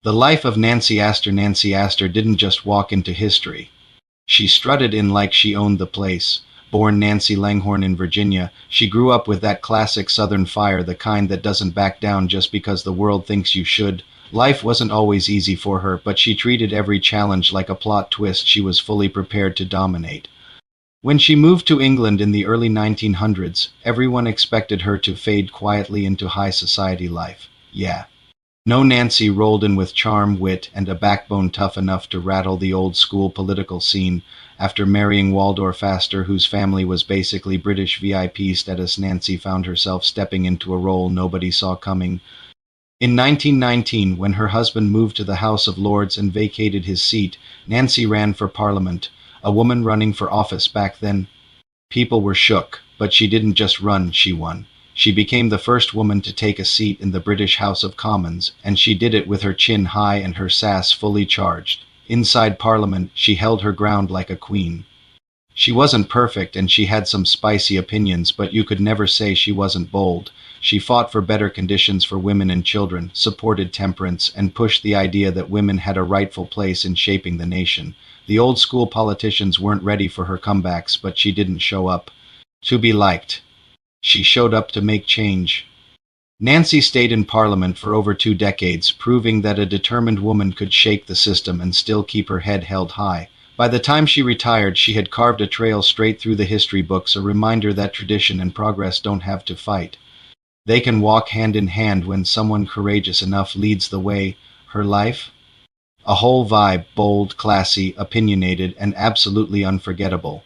The life of Nancy Astor. Nancy Astor didn't just walk into history. She strutted in like she owned the place. Born Nancy Langhorne in Virginia, she grew up with that classic Southern fire, the kind that doesn't back down just because the world thinks you should. Life wasn't always easy for her, but she treated every challenge like a plot twist she was fully prepared to dominate. When she moved to England in the early 1900s, everyone expected her to fade quietly into high society life. Yeah. No, Nancy rolled in with charm, wit, and a backbone tough enough to rattle the old school political scene. After marrying Waldorf Astor, whose family was basically British VIP status, Nancy found herself stepping into a role nobody saw coming. In 1919, when her husband moved to the House of Lords and vacated his seat, Nancy ran for Parliament. A woman running for office back then. People were shook, but she didn't just run, she won. She became the first woman to take a seat in the British House of Commons, and she did it with her chin high and her sass fully charged. Inside Parliament, she held her ground like a queen. She wasn't perfect and she had some spicy opinions, but you could never say she wasn't bold. She fought for better conditions for women and children, supported temperance, and pushed the idea that women had a rightful place in shaping the nation. The old school politicians weren't ready for her comebacks, but she didn't show up to be liked. She showed up to make change. Nancy stayed in Parliament for over 2 decades, proving that a determined woman could shake the system and still keep her head held high. By the time she retired, she had carved a trail straight through the history books, a reminder that tradition and progress don't have to fight. They can walk hand in hand when someone courageous enough leads the way. Her life? A whole vibe, bold, classy, opinionated, and absolutely unforgettable.